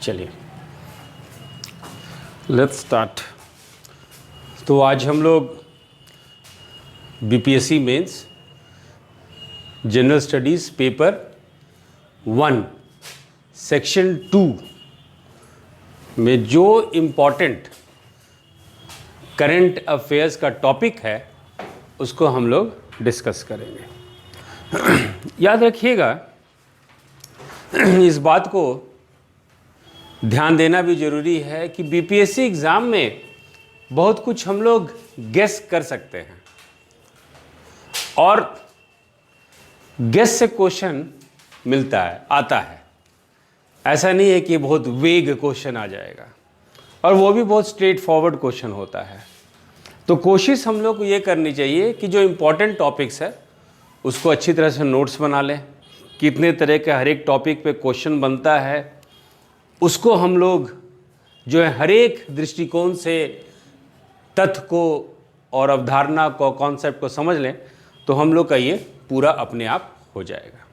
चलिए let's start. तो आज हम लोग BPSC mains general studies paper 1 section 2 में जो इम्पॉर्टेंट करंट अफेयर्स का टॉपिक है उसको हम लोग डिस्कस करेंगे। याद रखिएगा, इस बात को ध्यान देना भी ज़रूरी है कि बीपीएससी एग्ज़ाम में बहुत कुछ हम लोग गेस कर सकते हैं और गेस से क्वेश्चन मिलता है, आता है। ऐसा नहीं है कि बहुत वेग क्वेश्चन आ जाएगा, और वो भी बहुत स्ट्रेट फॉरवर्ड क्वेश्चन होता है। तो कोशिश हम लोग को ये करनी चाहिए कि जो इम्पोर्टेंट टॉपिक्स है उसको अच्छी तरह से नोट्स बना लें। कितने तरह के हर एक टॉपिक पे क्वेश्चन बनता है उसको हम लोग जो है हर एक दृष्टिकोण से तथ्य को और अवधारणा को, कॉन्सेप्ट को समझ लें तो हम लोग का ये पूरा अपने आप हो जाएगा।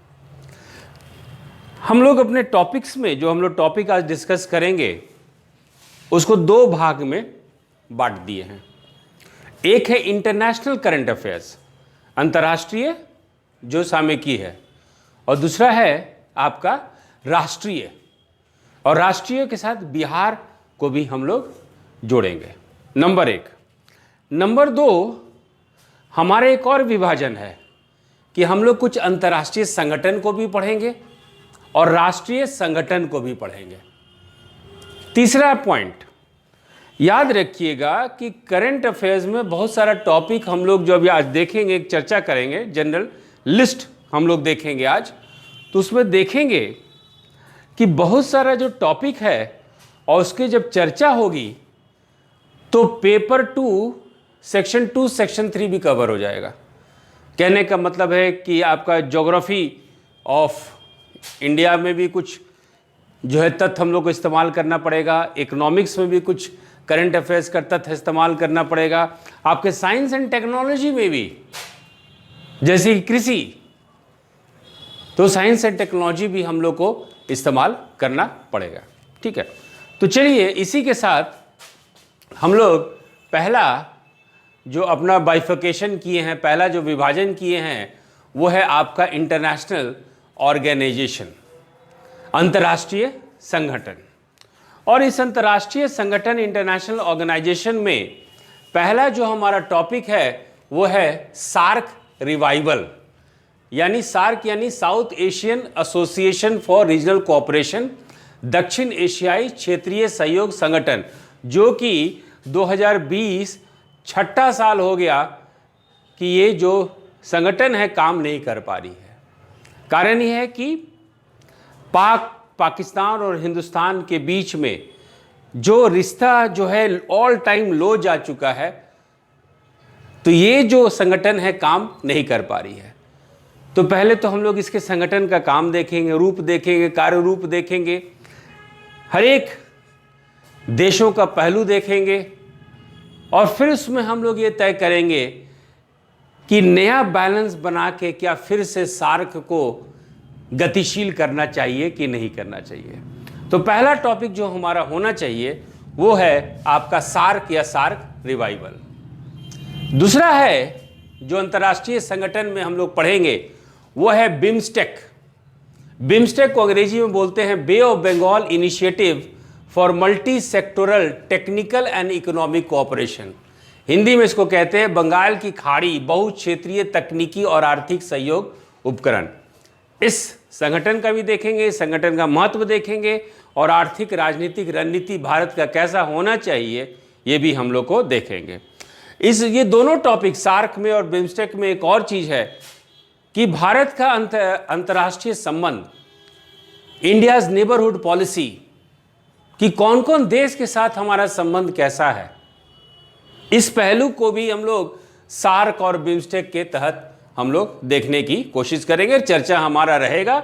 हम लोग अपने टॉपिक्स में जो हम लोग टॉपिक आज डिस्कस करेंगे उसको दो भाग में बांट दिए हैं। एक है इंटरनेशनल करंट अफेयर्स, अंतर्राष्ट्रीय जो सामयिकी है, और दूसरा है आपका राष्ट्रीय, और राष्ट्रीय के साथ बिहार को भी हम लोग जोड़ेंगे। नंबर 1। नंबर 2, हमारा एक और विभाजन है कि हम लोग कुछ अंतर्राष्ट्रीय संगठन को भी पढ़ेंगे और राष्ट्रीय संगठन को भी पढ़ेंगे। तीसरा पॉइंट याद रखिएगा कि करंट अफेयर्स में बहुत सारा टॉपिक हम लोग जो अभी आज देखेंगे, एक चर्चा करेंगे, जनरल लिस्ट हम लोग देखेंगे आज। तो उसमें देखेंगे कि बहुत सारा जो टॉपिक है और उसकी जब चर्चा होगी तो पेपर 2 सेक्शन 2 सेक्शन 3 भी कवर हो जाएगा। कहने का मतलब है कि आपका ज्योग्राफी ऑफ इंडिया में भी कुछ जो है तथ्य हम लोग को इस्तेमाल करना पड़ेगा, इकोनॉमिक्स में भी कुछ करंट अफेयर्स का तथ्य इस्तेमाल करना पड़ेगा, आपके साइंस एंड टेक्नोलॉजी में भी, जैसे कृषि, तो साइंस एंड टेक्नोलॉजी भी हम लोग को इस्तेमाल करना पड़ेगा। ठीक है, तो चलिए इसी के साथ हम लोग पहला जो अपना बाइफिकेशन किए हैं, पहला जो विभाजन किए हैं वो है आपका इंटरनेशनल ऑर्गेनाइजेशन, अंतर्राष्ट्रीय संगठन। और इस अंतर्राष्ट्रीय संगठन इंटरनेशनल ऑर्गेनाइजेशन में पहला जो हमारा टॉपिक है वो है सार्क रिवाइवल, यानी सार्क यानी south Asian association for regional cooperation, दक्षिण एशियाई क्षेत्रीय सहयोग संगठन, जो कि 2020 छठा साल हो गया कि ये जो संगठन है काम नहीं कर पा रही है। कारण यह है कि पाकिस्तान और हिंदुस्तान के बीच में जो रिश्ता जो है ऑल टाइम लो जा चुका है, तो ये जो संगठन है काम नहीं कर पा रही है। तो पहले तो हम लोग इसके संगठन का काम देखेंगे, रूप देखेंगे, कार्य रूप देखेंगे, हर एक देशों का पहलू देखेंगे, और फिर उसमें हम लोग ये तय करेंगे कि नया बैलेंस बना के क्या फिर से सार्क को गतिशील करना चाहिए कि नहीं करना चाहिए। तो पहला टॉपिक जो हमारा होना चाहिए वो है आपका सार्क या सार्क रिवाइवल। दूसरा है जो अंतर्राष्ट्रीय संगठन में हम लोग पढ़ेंगे वो है बिम्स्टेक। बिम्स्टेक को अंग्रेजी में बोलते हैं Bay of Bengal initiative for multi sectoral technical and economic cooperation. Hindi में इसको कहते हैं बंगाल की खाड़ी बहुक्षेत्रीय तकनीकी और आर्थिक सहयोग उपकरण। इस संगठन का भी देखेंगे, इस संगठन का महत्व देखेंगे, और आर्थिक राजनीतिक रणनीति भारत का कैसा होना चाहिए ये भी हम लोग को देखेंगे। ये दोनों टॉपिक सार्क में और बिम्स्टेक में एक और चीज़ है कि भारत का अंतर्राष्ट्रीय संबंध, इंडियाज नेबरहुड पॉलिसी, कि कौन कौन देश के साथ हमारा संबंध कैसा है, इस पहलू को भी हम लोग सार्क और बिम्स्टेक के तहत हम लोग देखने की कोशिश करेंगे। चर्चा हमारा रहेगा,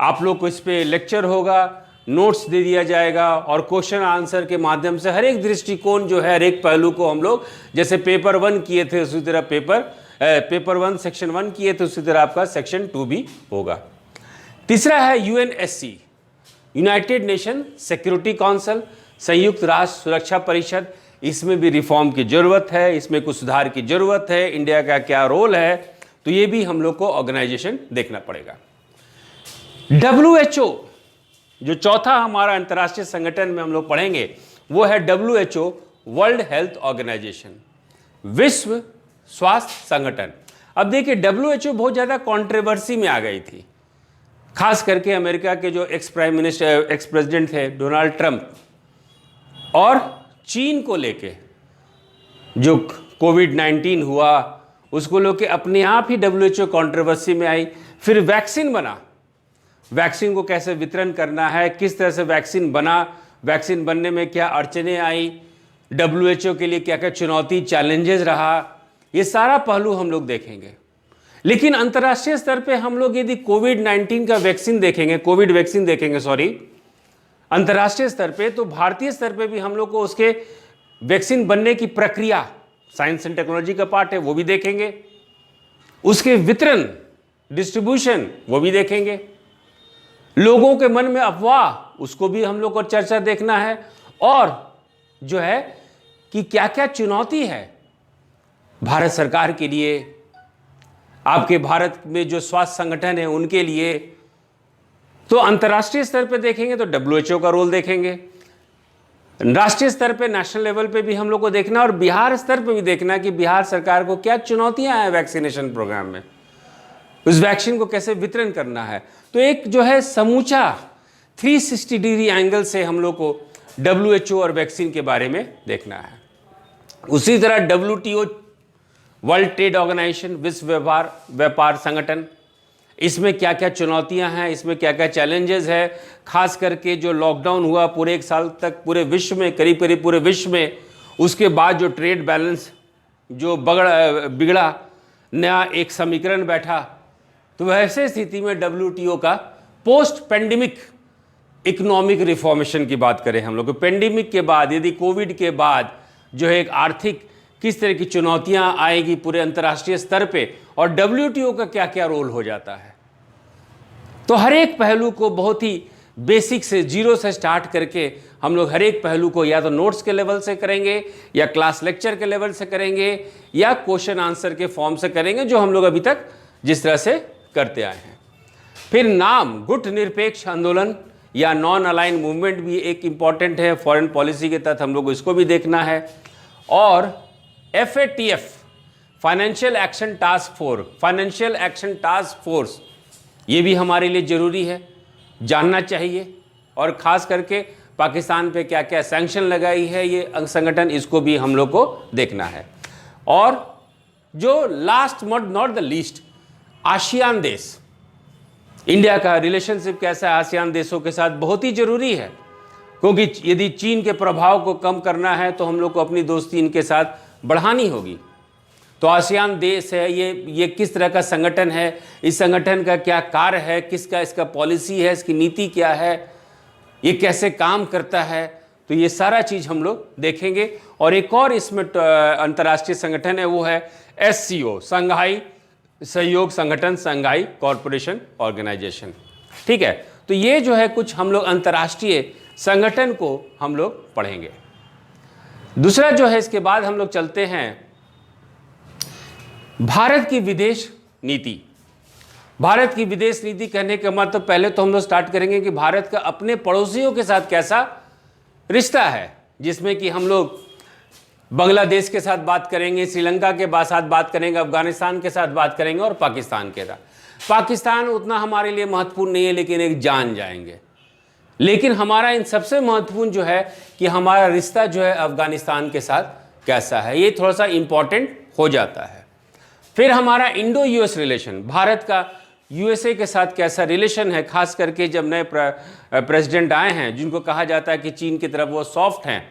आप लोग को इस पे लेक्चर होगा, नोट्स दे दिया जाएगा, और क्वेश्चन आंसर के माध्यम से हर एक दृष्टिकोण जो है, हर एक पहलू को हम लोग जैसे पेपर 1 किए थे उसी तरह पेपर 1 सेक्शन 1 किए थे उसी तरह आपका सेक्शन 2 भी होगा। तीसरा है UNSC, United nation security council, संयुक्त राष्ट्र सुरक्षा परिषद, इसमें भी रिफॉर्म की ज़रूरत है, इसमें कुछ सुधार की ज़रूरत है, इंडिया का क्या रोल है, तो ये भी हम लोग को ऑर्गेनाइजेशन देखना पड़ेगा। WHO, जो चौथा हमारा अंतर्राष्ट्रीय संगठन में हम लोग पढ़ेंगे, वो है WHO, वर्ल्ड हेल्थ ऑर्गेनाइजेशन, विश्व स्वास्थ्य संगठन। अब देखिए WHO बहुत ज़्यादा कंट्रोवर्सी में आ गई थी, खास करके अमेरिका के जो एक्स प्रेसिडेंट थे डोनाल्ड ट्रंप, और चीन को लेके जो कोविड-19 हुआ उसको लेके अपने आप ही WHO कंट्रोवर्सी में आई। फिर वैक्सीन बना, वैक्सीन को कैसे वितरण करना है, किस तरह से वैक्सीन बना, वैक्सीन बनने में क्या अड़चने आई, WHO के लिए क्या क्या चुनौती चैलेंजेस रहा, ये सारा पहलू हम लोग देखेंगे। लेकिन अंतर्राष्ट्रीय स्तर पे हम लोग यदि कोविड-19 का वैक्सीन देखेंगे, कोविड वैक्सीन देखेंगे सॉरी, अंतर्राष्ट्रीय स्तर पे, तो भारतीय स्तर पे भी हम लोग को उसके वैक्सीन बनने की प्रक्रिया, साइंस एंड टेक्नोलॉजी का पार्ट है, वो भी देखेंगे, उसके वितरण डिस्ट्रीब्यूशन वो भी देखेंगे, लोगों के मन में अफवाह उसको भी हम लोग को चर्चा देखना है, और जो है कि क्या क्या चुनौती है भारत सरकार के लिए, आपके भारत में जो स्वास्थ्य संगठन है उनके लिए। तो अंतर्राष्ट्रीय स्तर पे देखेंगे तो WHO का रोल देखेंगे, राष्ट्रीय स्तर पे नेशनल लेवल पे भी हम लोग को देखना, और बिहार स्तर पे भी देखना कि बिहार सरकार को क्या चुनौतियां हैं वैक्सीनेशन प्रोग्राम में, उस वैक्सीन को कैसे वितरण करना है। तो एक जो है समूचा 360 डिग्री एंगल से हम लोग को WHO और वैक्सीन के बारे में देखना है। उसी तरह WTO, वर्ल्ड ट्रेड ऑर्गेनाइजेशन, विश्व व्यापार संगठन, इसमें क्या क्या चुनौतियां हैं, इसमें क्या क्या चैलेंजेस है, खास करके जो लॉकडाउन हुआ पूरे 1 साल तक पूरे विश्व में, करीब करीब पूरे विश्व में, उसके बाद जो ट्रेड बैलेंस जो बिगड़ा, नया एक समीकरण बैठा, तो वैसे स्थिति में WTO का पोस्ट पेंडेमिक इकोनॉमिक रिफॉर्मेशन की बात करें हम लोग, पेंडेमिक के बाद, यदि कोविड के बाद जो है एक आर्थिक किस तरह की चुनौतियां आएगी पूरे अंतर्राष्ट्रीय स्तर पे, और WTO का क्या क्या रोल हो जाता है। तो हर एक पहलू को बहुत ही बेसिक से, जीरो से स्टार्ट करके हम लोग हर एक पहलू को या तो नोट्स के लेवल से करेंगे, या क्लास लेक्चर के लेवल से करेंगे, या क्वेश्चन आंसर के फॉर्म से करेंगे, जो हम लोग अभी तक जिस तरह से करते आए हैं। फिर नाम, गुट निरपेक्ष आंदोलन या नॉन अलाइन मूवमेंट भी एक इंपॉर्टेंट है, फॉरेन पॉलिसी के तहत हम लोग इसको भी देखना है। और FATF, financial action task force, ये भी हमारे लिए ज़रूरी है, जानना चाहिए, और ख़ास करके पाकिस्तान पे क्या क्या सैंक्शन लगाई है ये संगठन, इसको भी हम लोग को देखना है। और जो last but not the least, ASEAN देश, इंडिया का रिलेशनशिप कैसा है आसियान देशों के साथ, बहुत ही ज़रूरी है, क्योंकि यदि चीन के प्रभाव को कम करना है तो हम लोग को अपनी दोस्ती इनके साथ बढ़ानी होगी। तो आसियान देश है, ये किस तरह का संगठन है, इस संगठन का क्या कार्य है, किसका इसका पॉलिसी है, इसकी नीति क्या है, ये कैसे काम करता है, तो ये सारा चीज़ हम लोग देखेंगे। और एक और इसमें अंतर्राष्ट्रीय संगठन है, वो है SCO, संघाई सहयोग संगठन, संघाई कॉरपोरेशन ऑर्गेनाइजेशन। ठीक है, तो ये जो है कुछ हम लोग अंतर्राष्ट्रीय संगठन को हम लोग पढ़ेंगे। दूसरा जो है, इसके बाद हम लोग चलते हैं भारत की विदेश नीति। भारत की विदेश नीति कहने का मतलब, पहले तो हम लोग स्टार्ट करेंगे कि भारत का अपने पड़ोसियों के साथ कैसा रिश्ता है, जिसमें कि हम लोग बांग्लादेश के साथ बात करेंगे, श्रीलंका के साथ बात करेंगे, अफगानिस्तान के साथ बात करेंगे, और पाकिस्तान के साथ। पाकिस्तान उतना हमारे लिए महत्वपूर्ण नहीं है, लेकिन एक जान जाएंगे। लेकिन हमारा इन सबसे महत्वपूर्ण जो है कि हमारा रिश्ता जो है अफगानिस्तान के साथ कैसा है, ये थोड़ा सा इम्पॉर्टेंट हो जाता है। फिर हमारा इंडो US रिलेशन, भारत का USA के साथ कैसा रिलेशन है, खास करके जब नए प्रेसिडेंट आए हैं, जिनको कहा जाता है कि चीन की तरफ वो सॉफ्ट हैं,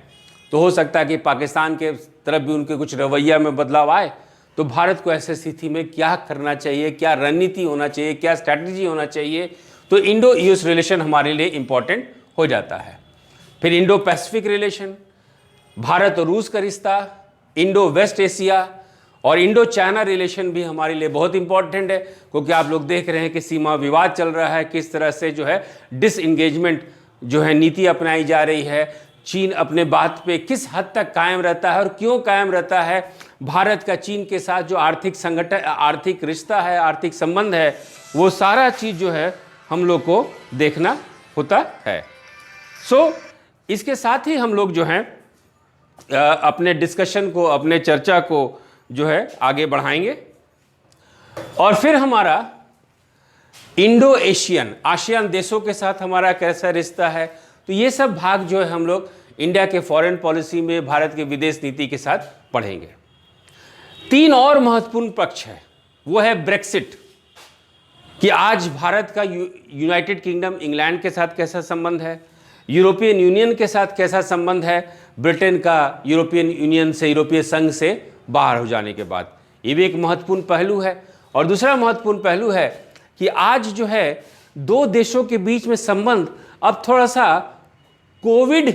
तो हो सकता है कि पाकिस्तान के तरफ भी उनके कुछ रवैया में बदलाव आए। तो भारत को ऐसी स्थिति में क्या करना चाहिए, क्या रणनीति होना चाहिए, क्या स्ट्रैटेजी होना चाहिए, तो इंडो US रिलेशन हमारे लिए इंपॉर्टेंट हो जाता है। फिर इंडो पैसिफिक रिलेशन, भारत और रूस का रिश्ता, इंडो वेस्ट एशिया और इंडो चाइना रिलेशन भी हमारे लिए बहुत इंपॉर्टेंट है, क्योंकि आप लोग देख रहे हैं कि सीमा विवाद चल रहा है, किस तरह से जो है डिसएंगेजमेंट जो है नीति अपनाई जा रही है, चीन अपने बात पे किस हद तक कायम रहता है और क्यों कायम रहता है, भारत का चीन के साथ जो आर्थिक रिश्ता है, आर्थिक संबंध है, वो सारा चीज़ जो है हम लोग को देखना होता है। इसके साथ ही हम लोग जो हैं अपने डिस्कशन को, अपने चर्चा को जो है आगे बढ़ाएंगे और फिर हमारा इंडो एशियन, आसियान देशों के साथ हमारा कैसा रिश्ता है, तो ये सब भाग जो है हम लोग इंडिया के फॉरेन पॉलिसी में, भारत के विदेश नीति के साथ पढ़ेंगे। 3 और महत्वपूर्ण पक्ष है, वो है ब्रेक्सिट, कि आज भारत का यूनाइटेड किंगडम इंग्लैंड के साथ कैसा संबंध है, यूरोपियन यूनियन के साथ कैसा संबंध है, ब्रिटेन का यूरोपियन यूनियन से, यूरोपीय संघ से बाहर हो जाने के बाद, ये भी एक महत्वपूर्ण पहलू है। और दूसरा महत्वपूर्ण पहलू है कि आज जो है 2 देशों के बीच में संबंध अब थोड़ा सा कोविड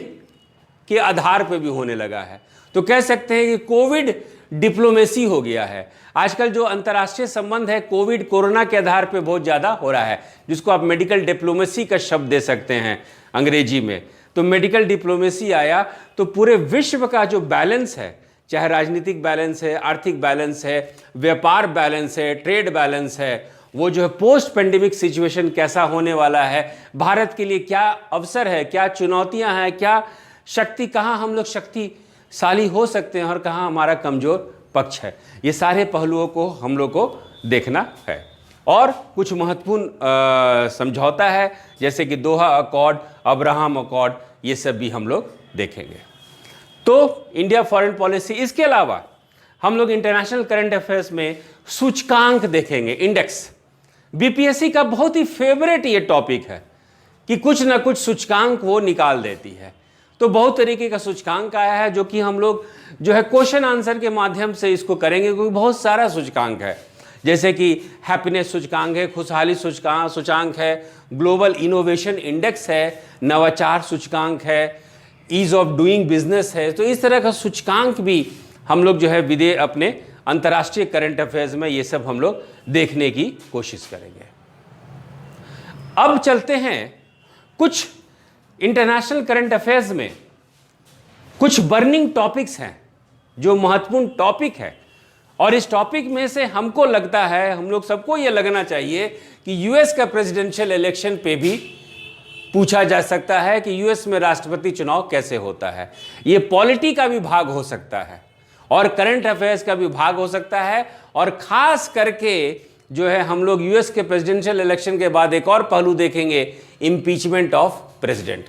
के आधार पर भी होने लगा है। तो कह सकते हैं कि कोविड डिप्लोमेसी हो गया है। आजकल जो अंतर्राष्ट्रीय संबंध है कोविड कोरोना के आधार पर बहुत ज़्यादा हो रहा है, जिसको आप मेडिकल डिप्लोमेसी का शब्द दे सकते हैं अंग्रेजी में। तो मेडिकल डिप्लोमेसी आया तो पूरे विश्व का जो बैलेंस है, चाहे राजनीतिक बैलेंस है, आर्थिक बैलेंस है, व्यापार बैलेंस है, ट्रेड बैलेंस है, वो जो है पोस्ट पेंडेमिक सिचुएशन कैसा होने वाला है, भारत के लिए क्या अवसर है, क्या चुनौतियां हैं, क्या शक्ति, कहाँ हम लोग शक्तिशाली हो सकते हैं और कहाँ हमारा कमज़ोर पक्ष है, ये सारे पहलुओं को हम लोग को देखना है। और कुछ महत्वपूर्ण समझौता है, जैसे कि दोहा अकॉर्ड, अब्राहम अकॉर्ड, ये सब भी हम लोग देखेंगे। तो इंडिया फॉरेन पॉलिसी, इसके अलावा हम लोग इंटरनेशनल करंट अफेयर्स में सूचकांक देखेंगे, इंडेक्स। बीपीएससी का बहुत ही फेवरेट ये टॉपिक है कि कुछ ना कुछ सूचकांक वो निकाल देती है। तो बहुत तरीके का सूचकांक आया है जो कि हम लोग जो है क्वेश्चन आंसर के माध्यम से इसको करेंगे, क्योंकि बहुत सारा सूचकांक है, जैसे कि हैप्पीनेस सूचकांक है, खुशहाली सूचकांक है, ग्लोबल इनोवेशन इंडेक्स है, नवाचार सूचकांक है, ईज ऑफ डूइंग बिजनेस है। तो इस तरह का सूचकांक भी हम लोग जो है अपने अंतर्राष्ट्रीय करंट अफेयर्स में ये सब हम लोग देखने की कोशिश करेंगे। अब चलते हैं कुछ इंटरनेशनल करंट अफेयर्स में कुछ बर्निंग टॉपिक्स हैं जो महत्वपूर्ण टॉपिक है, और इस टॉपिक में से हमको लगता है, हम लोग सबको ये लगना चाहिए कि यूएस का प्रेसिडेंशियल इलेक्शन पे भी पूछा जा सकता है कि यूएस में राष्ट्रपति चुनाव कैसे होता है। ये पॉलिटी का भी भाग हो सकता है और करंट अफेयर्स का भी भाग हो सकता है, और खास करके जो है हम लोग यूएस के प्रेसिडेंशियल इलेक्शन के बाद एक और पहलू देखेंगे, इम्पीचमेंट ऑफ प्रेसिडेंट।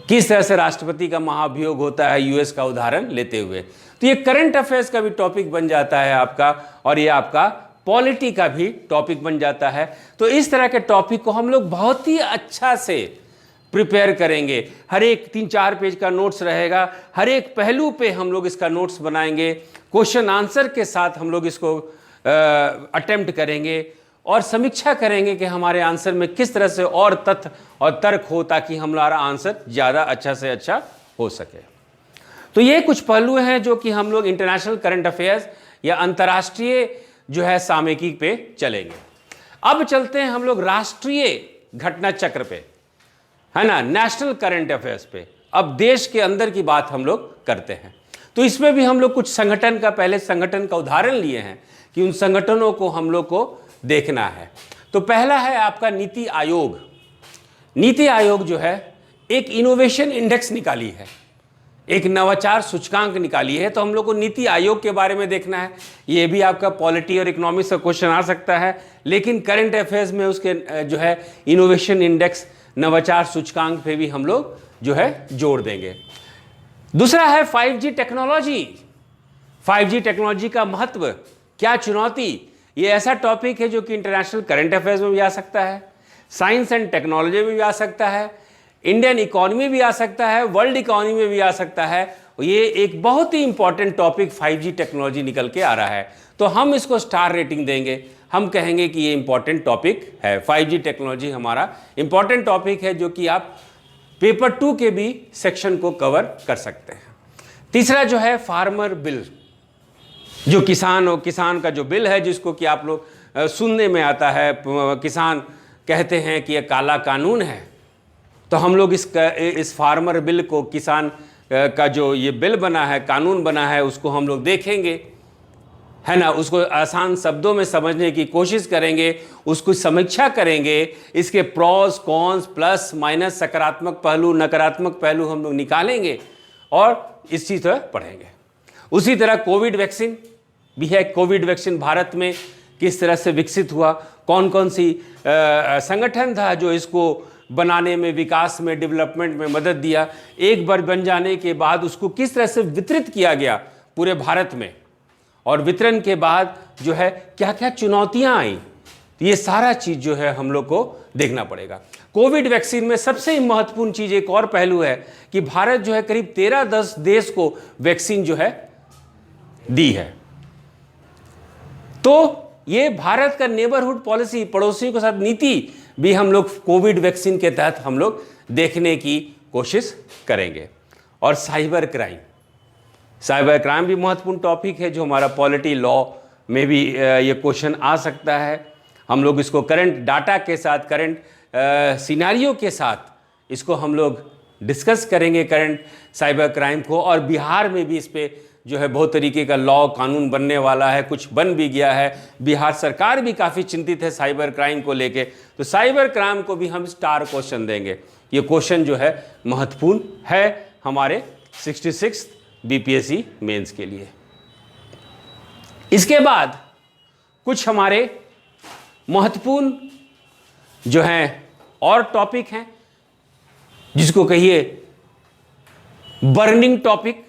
किस तरह से राष्ट्रपति का महाभियोग होता है यूएस का उदाहरण लेते हुए। तो ये करंट अफेयर्स का भी टॉपिक बन जाता है आपका, और ये आपका पॉलिटी का भी टॉपिक बन जाता है। तो इस तरह के टॉपिक को हम लोग बहुत ही अच्छा से प्रिपेयर करेंगे। हर एक 3-4 पेज का नोट्स रहेगा, हर एक पहलू पे हम लोग इसका नोट्स बनाएंगे, क्वेश्चन आंसर के साथ हम लोग इसको अटेम्प्ट करेंगे और समीक्षा करेंगे कि हमारे आंसर में किस तरह से और तथ्य और तर्क हो, ताकि हमारा आंसर ज़्यादा अच्छा से अच्छा हो सके। तो ये कुछ पहलू हैं जो कि हम लोग इंटरनेशनल करंट अफेयर्स या अंतर्राष्ट्रीय जो है सामयिकी पे चलेंगे। अब चलते हैं हम लोग राष्ट्रीय घटना चक्र पे, है ना, नेशनल करंट अफेयर्स पे। अब देश के अंदर की बात हम लोग करते हैं। तो इसमें भी हम लोग कुछ संगठन का, पहले संगठन का उदाहरण लिए हैं कि उन संगठनों को हम लोग को देखना है। तो पहला है आपका नीति आयोग। नीति आयोग जो है एक इनोवेशन इंडेक्स निकाली है, एक नवाचार सूचकांक निकाली है। तो हम लोग को नीति आयोग के बारे में देखना है। ये भी आपका पॉलिटी और इकोनॉमिक्स का क्वेश्चन आ सकता है, लेकिन करंट अफेयर्स में उसके जो है इनोवेशन इंडेक्स, नवाचार सूचकांक पे भी हम लोग जो है जोड़ देंगे। दूसरा है 5G टेक्नोलॉजी। 5G टेक्नोलॉजी का महत्व, क्या चुनौती, ये ऐसा टॉपिक है जो कि इंटरनेशनल करंट अफेयर्स में भी आ सकता है, साइंस एंड टेक्नोलॉजी में भी आ सकता है, इंडियन इकोनॉमी भी आ सकता है, वर्ल्ड इकोनॉमी में भी आ सकता है। ये एक बहुत ही इंपॉर्टेंट टॉपिक 5G टेक्नोलॉजी निकल के आ रहा है। तो हम इसको स्टार रेटिंग देंगे, हम कहेंगे कि ये इंपॉर्टेंट टॉपिक है। 5G टेक्नोलॉजी हमारा इंपॉर्टेंट टॉपिक है जो कि आप पेपर 2 के भी सेक्शन को कवर कर सकते हैं। तीसरा जो है फार्मर बिल, जो किसान का जो बिल है, जिसको कि आप लोग सुनने में आता है, किसान कहते हैं कि ये काला कानून है, तो हम लोग इस फार्मर बिल को, किसान का जो ये बिल बना है, कानून बना है, उसको हम लोग देखेंगे, है ना, उसको आसान शब्दों में समझने की कोशिश करेंगे, उसको समीक्षा करेंगे, इसके प्रॉस कॉन्स प्लस माइनस सकारात्मक पहलू नकारात्मक पहलू हम लोग निकालेंगे और इस चीज़ पर पढ़ेंगे। उसी तरह कोविड वैक्सीन भी है। कोविड वैक्सीन भारत में किस तरह से विकसित हुआ, कौन कौन सी संगठन था जो इसको बनाने में, विकास में, डेवलपमेंट में मदद दिया, एक बार बन जाने के बाद उसको किस तरह से वितरित किया गया पूरे भारत में, और वितरण के बाद जो है क्या क्या चुनौतियां आई, तो ये सारा चीज़ जो है हम लोग को देखना पड़ेगा। कोविड वैक्सीन में सबसे महत्वपूर्ण चीज़ एक और पहलू है कि भारत जो है करीब 13-10 देश को वैक्सीन जो है दी है। तो ये भारत का नेबरहुड पॉलिसी, पड़ोसियों के साथ नीति भी हम लोग कोविड वैक्सीन के तहत हम लोग देखने की कोशिश करेंगे। और साइबर क्राइम भी महत्वपूर्ण टॉपिक है, जो हमारा पॉलिटी लॉ में भी ये क्वेश्चन आ सकता है। हम लोग इसको करंट डाटा के साथ, करंट सिनेरियो के साथ इसको हम लोग डिस्कस करेंगे, करंट साइबर क्राइम को। और बिहार में भी इस पे जो है बहुत तरीके का लॉ कानून बनने वाला है, कुछ बन भी गया है। बिहार सरकार भी काफ़ी चिंतित है साइबर क्राइम को लेके, तो साइबर क्राइम को भी हम स्टार क्वेश्चन देंगे। ये क्वेश्चन जो है महत्वपूर्ण है हमारे 66 बीपीएससी मेंस के लिए। इसके बाद कुछ हमारे महत्वपूर्ण जो हैं और टॉपिक हैं, जिसको कहिए बर्निंग टॉपिक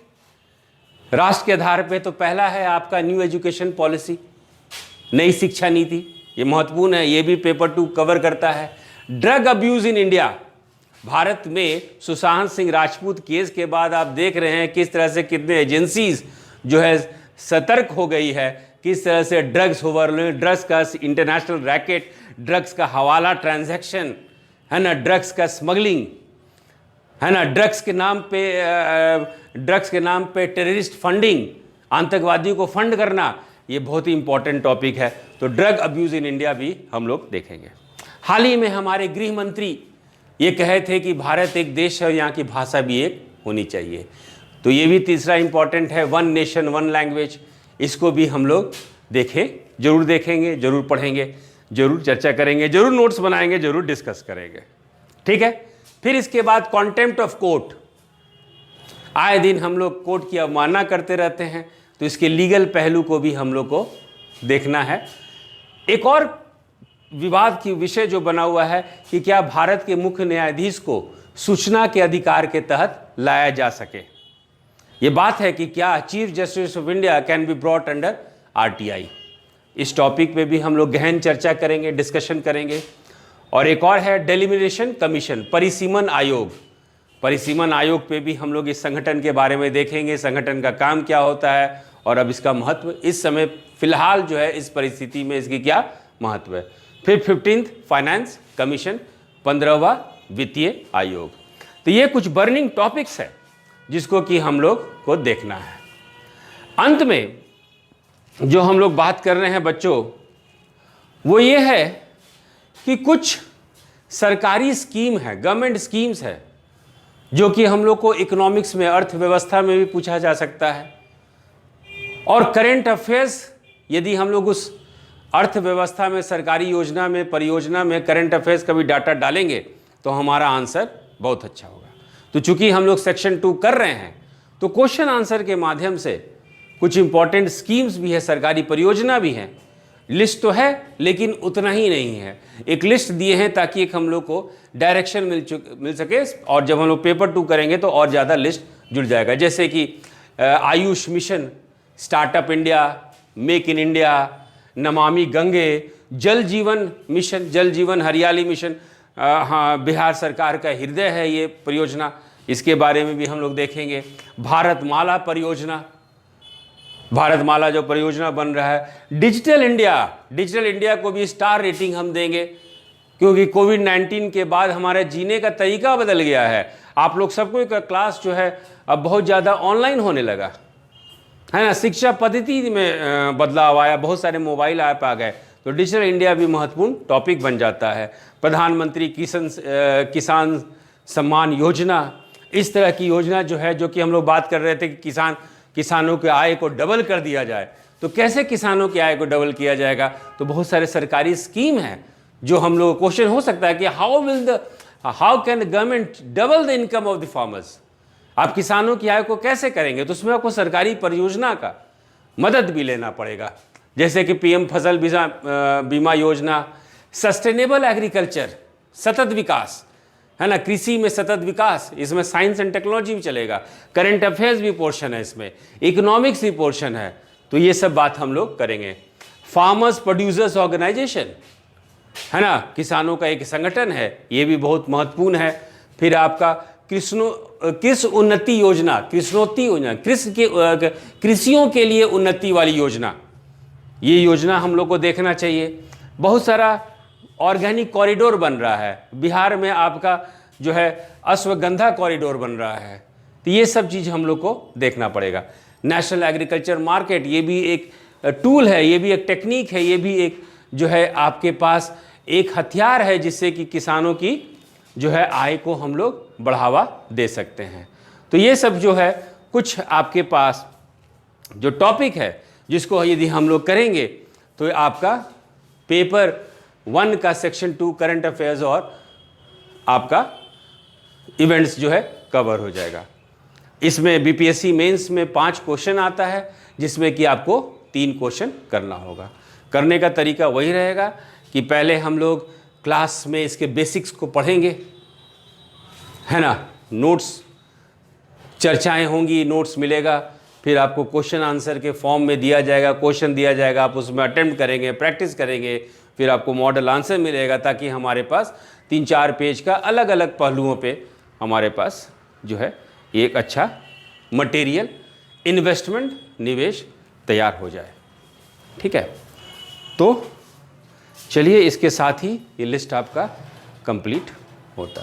राष्ट्र के आधार पे। तो पहला है आपका न्यू एजुकेशन पॉलिसी, नई शिक्षा नीति, ये महत्वपूर्ण है, ये भी पेपर 2 कवर करता है। Drug abuse in India, Bharat में सुशांत सिंह राजपूत केस के बाद आप देख रहे हैं किस तरह से कितने एजेंसीज जो है सतर्क हो गई है, किस तरह से ड्रग्स ओवरलोड, ड्रग्स का इंटरनेशनल रैकेट, ड्रग्स का हवाला ट्रांजैक्शन, है ना, ड्रग्स का स्मगलिंग, है ना, ड्रग्स के नाम पे टेररिस्ट फंडिंग, आतंकवादियों को फंड करना, ये बहुत ही इंपॉर्टेंट टॉपिक है। तो ड्रग अब्यूज़ इन इंडिया भी हम लोग देखेंगे। हाल ही में हमारे गृह मंत्री ये कहे थे कि भारत एक देश है और यहाँ की भाषा भी एक होनी चाहिए, तो ये भी तीसरा इंपॉर्टेंट है, 1 नेशन 1 लैंग्वेज। इसको भी हम लोग जरूर देखेंगे, जरूर पढ़ेंगे, जरूर चर्चा करेंगे, जरूर नोट्स बनाएंगे, जरूर डिस्कस करेंगे, ठीक है। फिर इसके बाद कॉन्टेम्प्ट ऑफ कोर्ट, आए दिन हम लोग कोर्ट की अवमानना करते रहते हैं, तो इसके लीगल पहलू को भी हम लोग को देखना है। एक और विवाद की विषय जो बना हुआ है कि क्या भारत के मुख्य न्यायाधीश को सूचना के अधिकार के तहत लाया जा सके। ये बात है कि क्या chief justice of India can be brought under RTI. इस टॉपिक पे भी हम लोग गहन चर्चा करेंगे, डिस्कशन करेंगे। और एक और है डेलिमिटेशन कमीशन, परिसीमन आयोग। परिसीमन आयोग पे भी हम लोग इस संगठन के बारे में देखेंगे, संगठन का काम क्या होता है और अब इसका महत्व इस समय फिलहाल जो है इस परिस्थिति में इसकी क्या महत्व है। फिर 15th फाइनेंस कमीशन, 15वां वित्तीय आयोग। तो ये कुछ बर्निंग टॉपिक्स है जिसको कि हम लोग को देखना है। अंत में जो हम लोग बात कर रहे हैं बच्चों, वो ये है कि कुछ सरकारी स्कीम है, गवर्नमेंट स्कीम्स है, जो कि हम लोग को इकोनॉमिक्स में, अर्थव्यवस्था में भी पूछा जा सकता है। और करंट अफेयर्स, यदि हम लोग उस अर्थव्यवस्था में, सरकारी योजना में, परियोजना में करंट अफेयर्स का भी डाटा डालेंगे तो हमारा आंसर बहुत अच्छा होगा। तो चूंकि हम लोग सेक्शन 2 कर रहे हैं, तो क्वेश्चन आंसर के माध्यम से कुछ इंपॉर्टेंट स्कीम्स भी है, सरकारी परियोजना भी है। लिस्ट तो है लेकिन उतना ही नहीं है, एक लिस्ट दिए हैं ताकि एक हम लोग को डायरेक्शन मिल सके। और जब हम लोग पेपर 2 करेंगे तो और ज़्यादा लिस्ट जुड़ जाएगा, जैसे कि Ayush mission, startup India, make in India, Namami Gange, जल जीवन मिशन, जल जीवन हरियाली मिशन, हाँ बिहार सरकार का हृदय है ये परियोजना, इसके बारे में भी हम लोग देखेंगे। भारतमाला परियोजना, भारतमाला जो परियोजना बन रहा है। डिजिटल इंडिया को भी स्टार रेटिंग हम देंगे, क्योंकि कोविड-19 के बाद हमारे जीने का तरीका बदल गया है। आप लोग सबको का क्लास जो है अब बहुत ज़्यादा ऑनलाइन होने लगा है ना, शिक्षा पद्धति में बदलाव आया, बहुत सारे मोबाइल ऐप आ गए, तो डिजिटल इंडिया भी महत्वपूर्ण टॉपिक बन जाता है। प्रधानमंत्री किसान सम्मान योजना, इस तरह की योजना जो है, जो कि हम लोग बात कर रहे थे कि किसानों के आय को डबल कर दिया जाए। तो कैसे किसानों की आय को डबल किया जाएगा? तो बहुत सारे सरकारी स्कीम हैं जो हम लोग क्वेश्चन हो सकता है कि how can government double the income of the farmers? आप किसानों की आय को कैसे करेंगे? तो उसमें आपको सरकारी परियोजना का मदद भी लेना पड़ेगा, जैसे कि पीएम फसल बीमा योजना, सस्टेनेबल एग्रीकल्चर, सतत विकास, है ना, कृषि में सतत विकास, इसमें साइंस एंड टेक्नोलॉजी भी चलेगा, करंट अफेयर्स भी पोर्शन है, इसमें इकोनॉमिक्स भी पोर्शन है। तो ये सब बात हम लोग करेंगे। फार्मर्स प्रोड्यूसर्स ऑर्गेनाइजेशन, है ना, किसानों का एक संगठन है, ये भी बहुत महत्वपूर्ण है। फिर आपका कृषि उन्नति योजना, कृषियों के लिए उन्नति वाली योजना, ये योजना हम लोग को देखना चाहिए। बहुत सारा ऑर्गेनिक कॉरिडोर बन रहा है, बिहार में आपका जो है अश्वगंधा कॉरिडोर बन रहा है, तो ये सब चीज़ हम लोग को देखना पड़ेगा। नेशनल एग्रीकल्चर मार्केट, ये भी एक टूल है, ये भी एक टेक्निक है, ये भी एक जो है आपके पास एक हथियार है जिससे कि किसानों की जो है आय को हम लोग बढ़ावा दे सकते हैं। तो ये सब जो है कुछ आपके पास जो टॉपिक है जिसको यदि हम लोग करेंगे तो आपका पेपर 1 का सेक्शन 2 करंट अफेयर्स और आपका इवेंट्स जो है कवर हो जाएगा। इसमें बीपीएससी मेंस में 5 क्वेश्चन आता है, जिसमें कि आपको 3 क्वेश्चन करना होगा। करने का तरीका वही रहेगा कि पहले हम लोग क्लास में इसके बेसिक्स को पढ़ेंगे, है ना, नोट्स चर्चाएं होंगी, नोट्स मिलेगा, फिर आपको क्वेश्चन आंसर के फॉर्म में दिया जाएगा, क्वेश्चन दिया जाएगा, आप उसमें अटेम्प्ट करेंगे, प्रैक्टिस करेंगे, फिर आपको मॉडल आंसर मिलेगा, ताकि हमारे पास 3-4 पेज का अलग अलग पहलुओं पे हमारे पास जो है एक अच्छा मटेरियल इन्वेस्टमेंट निवेश तैयार हो जाए। ठीक है, तो चलिए इसके साथ ही ये लिस्ट आपका कंप्लीट होता है।